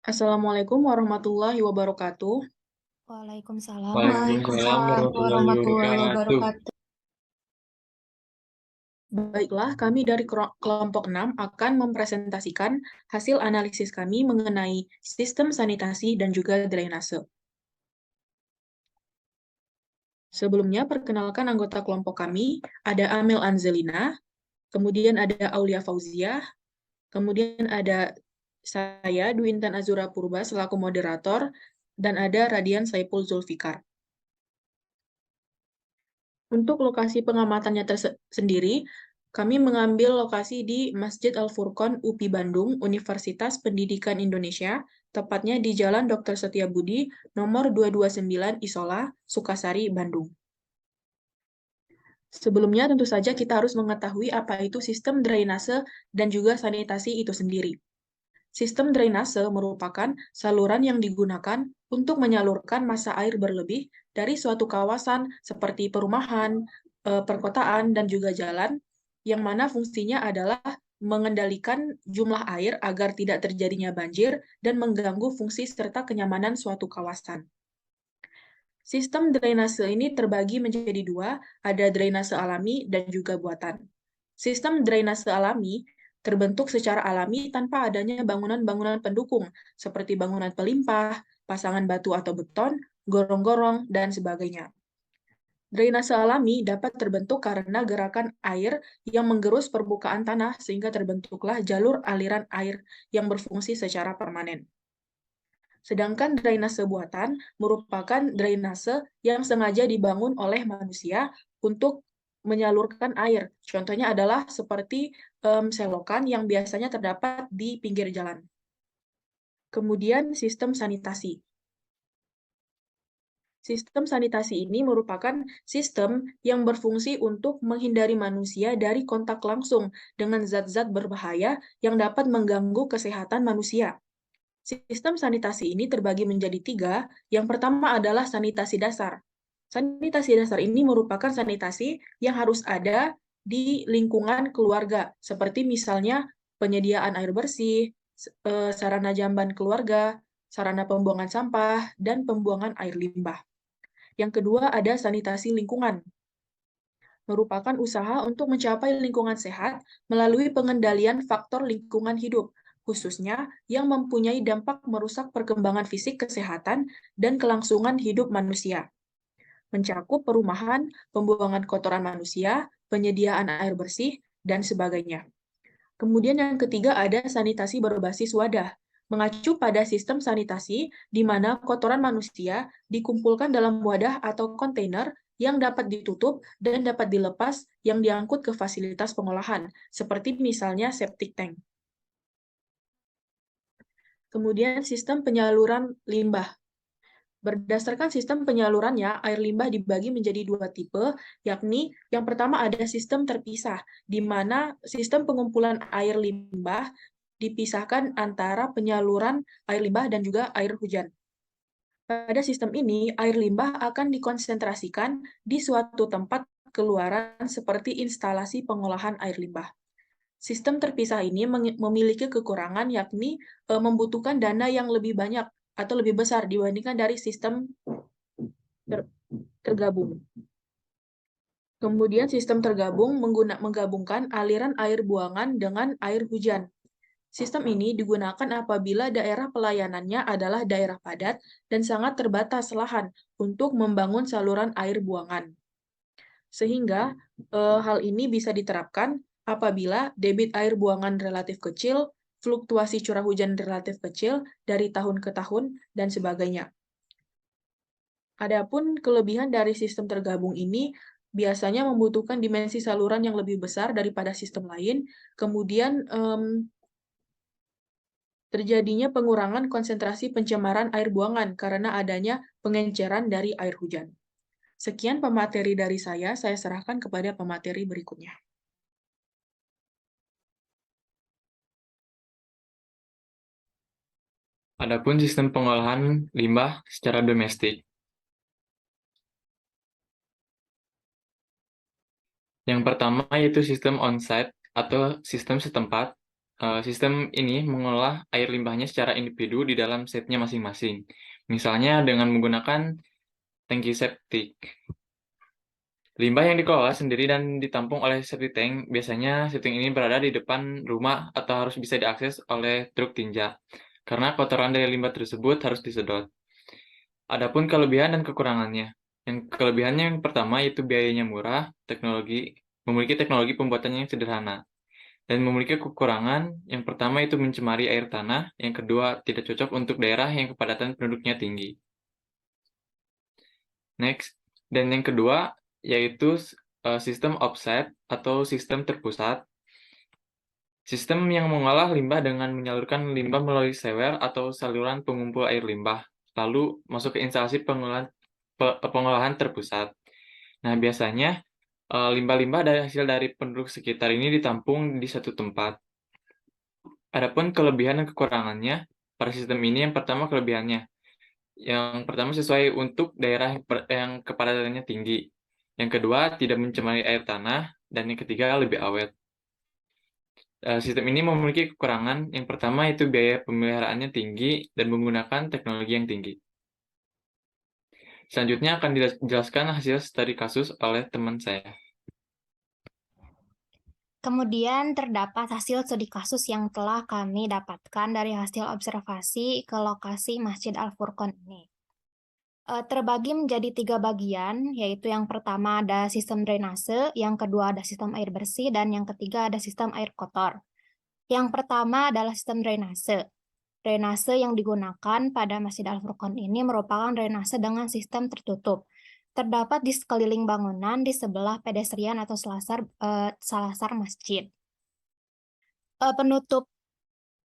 Assalamualaikum warahmatullahi wabarakatuh. Waalaikumsalam Waalaikumsalam warahmatullahi warahmatullahi wabarakatuh. wabarakatuh. Baiklah, kami dari kelompok 6 akan mempresentasikan hasil analisis kami mengenai sistem sanitasi dan juga drainase. Sebelumnya, perkenalkan anggota kelompok kami, ada Amel Anzelina, kemudian ada Aulia Fauzia, kemudian ada saya, Dwi Intan Azura Purba, selaku moderator, dan ada Radian Saipul Zulfikar. Untuk lokasi pengamatannya sendiri, kami mengambil lokasi di Masjid Al-Furqon UPI Bandung, Universitas Pendidikan Indonesia, tepatnya di Jalan Dr. Setiabudi, nomor 229 Isola, Sukasari, Bandung. Sebelumnya tentu saja kita harus mengetahui apa itu sistem drainase dan juga sanitasi itu sendiri. Sistem drainase merupakan saluran yang digunakan untuk menyalurkan massa air berlebih dari suatu kawasan seperti perumahan, perkotaan, dan juga jalan, yang mana fungsinya adalah mengendalikan jumlah air agar tidak terjadinya banjir dan mengganggu fungsi serta kenyamanan suatu kawasan. Sistem drainase ini terbagi menjadi dua, ada drainase alami dan juga buatan. Sistem drainase alami terbentuk secara alami tanpa adanya bangunan-bangunan pendukung, seperti bangunan pelimpah, pasangan batu atau beton, gorong-gorong, dan sebagainya. Drainase alami dapat terbentuk karena gerakan air yang menggerus permukaan tanah sehingga terbentuklah jalur aliran air yang berfungsi secara permanen. Sedangkan drainase buatan merupakan drainase yang sengaja dibangun oleh manusia untuk menyalurkan air. Contohnya adalah seperti selokan yang biasanya terdapat di pinggir jalan. Kemudian sistem sanitasi. Sistem sanitasi ini merupakan sistem yang berfungsi untuk menghindari manusia dari kontak langsung dengan zat-zat berbahaya yang dapat mengganggu kesehatan manusia. Sistem sanitasi ini terbagi menjadi tiga. Yang pertama adalah sanitasi dasar. Sanitasi dasar ini merupakan sanitasi yang harus ada di lingkungan keluarga, seperti misalnya penyediaan air bersih, sarana jamban keluarga, sarana pembuangan sampah, dan pembuangan air limbah. Yang kedua ada sanitasi lingkungan, merupakan usaha untuk mencapai lingkungan sehat melalui pengendalian faktor lingkungan hidup, khususnya yang mempunyai dampak merusak perkembangan fisik, kesehatan, dan kelangsungan hidup manusia. Mencakup perumahan, pembuangan kotoran manusia, penyediaan air bersih, dan sebagainya. Kemudian yang ketiga ada sanitasi berbasis wadah, mengacu pada sistem sanitasi di mana kotoran manusia dikumpulkan dalam wadah atau kontainer yang dapat ditutup dan dapat dilepas yang diangkut ke fasilitas pengolahan, seperti misalnya septic tank. Kemudian sistem penyaluran limbah. Berdasarkan sistem penyalurannya, air limbah dibagi menjadi dua tipe, yakni yang pertama ada sistem terpisah, di mana sistem pengumpulan air limbah dipisahkan antara penyaluran air limbah dan juga air hujan. Pada sistem ini, air limbah akan dikonsentrasikan di suatu tempat keluaran seperti instalasi pengolahan air limbah. Sistem terpisah ini memiliki kekurangan yakni membutuhkan dana yang lebih banyak atau lebih besar dibandingkan dari sistem tergabung. Kemudian sistem tergabung menggabungkan aliran air buangan dengan air hujan. Sistem ini digunakan apabila daerah pelayanannya adalah daerah padat dan sangat terbatas lahan untuk membangun saluran air buangan. Sehingga hal ini bisa diterapkan apabila debit air buangan relatif kecil, fluktuasi curah hujan relatif kecil dari tahun ke tahun, dan sebagainya. Adapun kelebihan dari sistem tergabung ini biasanya membutuhkan dimensi saluran yang lebih besar daripada sistem lain, kemudian terjadinya pengurangan konsentrasi pencemaran air buangan karena adanya pengenceran dari air hujan. Sekian pemateri dari saya serahkan kepada pemateri berikutnya. Adapun sistem pengolahan limbah secara domestik. Yang pertama yaitu sistem on-site atau sistem setempat, Sistem ini mengolah air limbahnya secara individu di dalam setnya masing-masing. Misalnya dengan menggunakan tangki septik. Limbah yang dikelola sendiri dan ditampung oleh septic tank, biasanya septic ini berada di depan rumah atau harus bisa diakses oleh truk tinja, karena kotoran dari limbah tersebut harus disedot. Adapun kelebihan dan kekurangannya. Yang kelebihannya yang pertama yaitu biayanya murah, memiliki teknologi pembuatannya yang sederhana. Dan memiliki kekurangan, yang pertama itu mencemari air tanah, yang kedua tidak cocok untuk daerah yang kepadatan penduduknya tinggi. Next, dan yang kedua yaitu sistem offset atau sistem terpusat. Sistem yang mengolah limbah dengan menyalurkan limbah melalui sewer atau saluran pengumpul air limbah, lalu masuk ke instalasi pengolahan terpusat. Nah, biasanya limbah-limbah hasil dari penduduk sekitar ini ditampung di satu tempat. Adapun kelebihan dan kekurangannya pada sistem ini, yang pertama kelebihannya. Yang pertama sesuai untuk daerah yang kepadatannya tinggi. Yang kedua tidak mencemari air tanah. Dan yang ketiga lebih awet. Sistem ini memiliki kekurangan. Yang pertama itu biaya pemeliharaannya tinggi dan menggunakan teknologi yang tinggi. Selanjutnya akan dijelaskan hasil studi kasus oleh teman saya. Kemudian terdapat hasil studi kasus yang telah kami dapatkan dari hasil observasi ke lokasi Masjid Al-Furqon ini. Terbagi menjadi 3 bagian, yaitu yang pertama ada sistem drainase, yang kedua ada sistem air bersih, dan yang ketiga ada sistem air kotor. Yang pertama adalah sistem drainase. Drainase yang digunakan pada Masjid Al-Furqon ini merupakan drainase dengan sistem tertutup. Terdapat di sekeliling bangunan di sebelah pedestrian atau salasar masjid.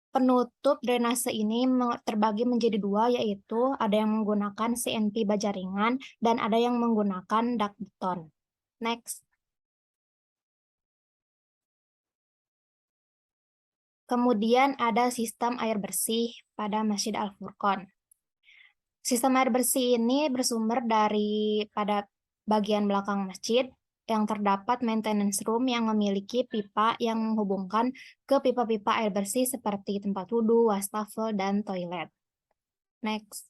Penutup drainase ini terbagi menjadi 2, yaitu ada yang menggunakan CNP baja ringan dan ada yang menggunakan dak beton. Next. Kemudian ada sistem air bersih pada Masjid Al-Furqon. Sistem air bersih ini bersumber pada bagian belakang masjid yang terdapat maintenance room yang memiliki pipa yang menghubungkan ke pipa-pipa air bersih seperti tempat wudhu, wastafel, dan toilet. Next.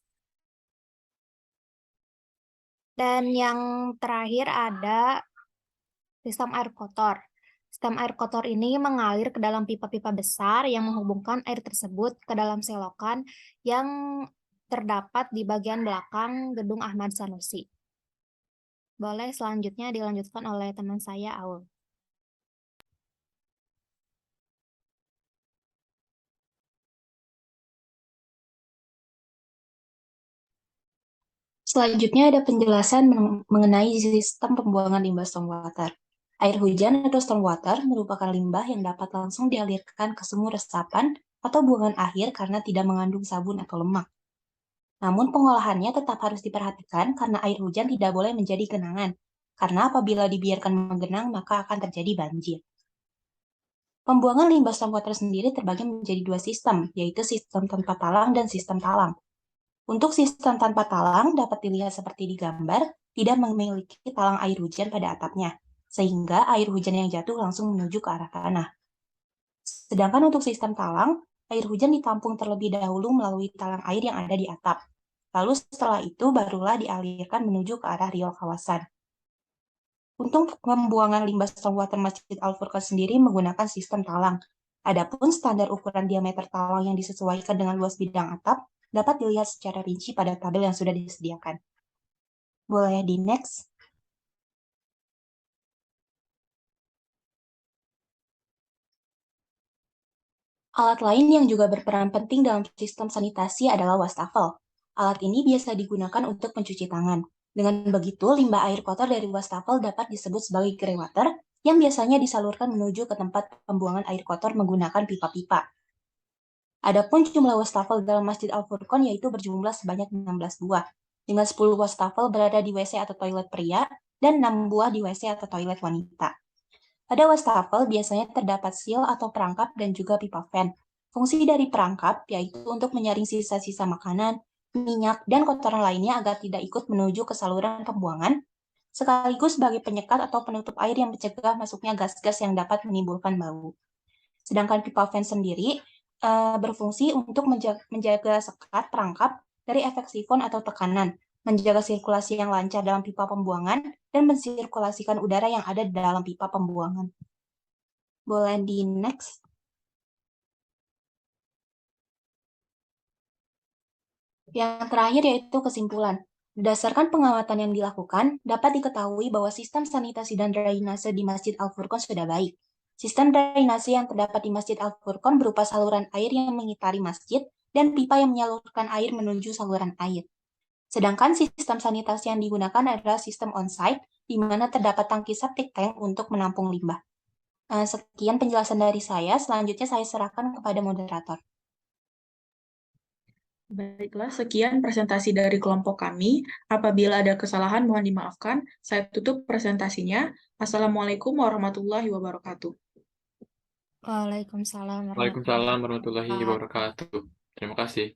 Dan yang terakhir ada sistem air kotor. Sistem air kotor ini mengalir ke dalam pipa-pipa besar yang menghubungkan air tersebut ke dalam selokan yang terdapat di bagian belakang gedung Ahmad Sanusi. Boleh selanjutnya dilanjutkan oleh teman saya, Aul. Selanjutnya ada penjelasan mengenai sistem pembuangan limbah stormwater. Air hujan atau stormwater merupakan limbah yang dapat langsung dialirkan ke sumur resapan atau buangan akhir karena tidak mengandung sabun atau lemak. Namun pengolahannya tetap harus diperhatikan karena air hujan tidak boleh menjadi genangan, karena apabila dibiarkan menggenang maka akan terjadi banjir. Pembuangan limbah stormwater sendiri terbagi menjadi 2 sistem, yaitu sistem tanpa talang dan sistem talang. Untuk sistem tanpa talang dapat dilihat seperti di gambar, tidak memiliki talang air hujan pada atapnya, sehingga air hujan yang jatuh langsung menuju ke arah tanah. Sedangkan untuk sistem talang, air hujan ditampung terlebih dahulu melalui talang air yang ada di atap. Lalu setelah itu barulah dialirkan menuju ke arah riol kawasan. Untuk pembuangan limbah stormwater Masjid Al-Furqon sendiri menggunakan sistem talang. Adapun standar ukuran diameter talang yang disesuaikan dengan luas bidang atap dapat dilihat secara rinci pada tabel yang sudah disediakan. Boleh di next. Alat lain yang juga berperan penting dalam sistem sanitasi adalah wastafel. Alat ini biasa digunakan untuk mencuci tangan. Dengan begitu, limbah air kotor dari wastafel dapat disebut sebagai grey water yang biasanya disalurkan menuju ke tempat pembuangan air kotor menggunakan pipa-pipa. Adapun jumlah wastafel dalam Masjid Al-Furqon yaitu berjumlah sebanyak 16 buah, dengan 10 wastafel berada di WC atau toilet pria dan 6 buah di WC atau toilet wanita. Pada wastafel biasanya terdapat seal atau perangkap dan juga pipa fan. Fungsi dari perangkap yaitu untuk menyaring sisa-sisa makanan, minyak, dan kotoran lainnya agar tidak ikut menuju ke saluran pembuangan, sekaligus sebagai penyekat atau penutup air yang mencegah masuknya gas-gas yang dapat menimbulkan bau. Sedangkan pipa vent sendiri berfungsi untuk menjaga sekat perangkap dari efek sifon atau tekanan, menjaga sirkulasi yang lancar dalam pipa pembuangan, dan mensirkulasikan udara yang ada di dalam pipa pembuangan. Boleh di next. Yang terakhir yaitu kesimpulan. Berdasarkan pengamatan yang dilakukan, dapat diketahui bahwa sistem sanitasi dan drainase di Masjid Al-Furqon sudah baik. Sistem drainase yang terdapat di Masjid Al-Furqon berupa saluran air yang mengitari masjid dan pipa yang menyalurkan air menuju saluran air. Sedangkan sistem sanitasi yang digunakan adalah sistem on-site, di mana terdapat tangki septic tank untuk menampung limbah. Sekian penjelasan dari saya, selanjutnya saya serahkan kepada moderator. Baiklah, sekian presentasi dari kelompok kami. Apabila ada kesalahan, mohon dimaafkan. Saya tutup presentasinya. Assalamualaikum warahmatullahi wabarakatuh. Waalaikumsalam Waalaikumsalam warahmatullahi wabarakatuh. Terima kasih.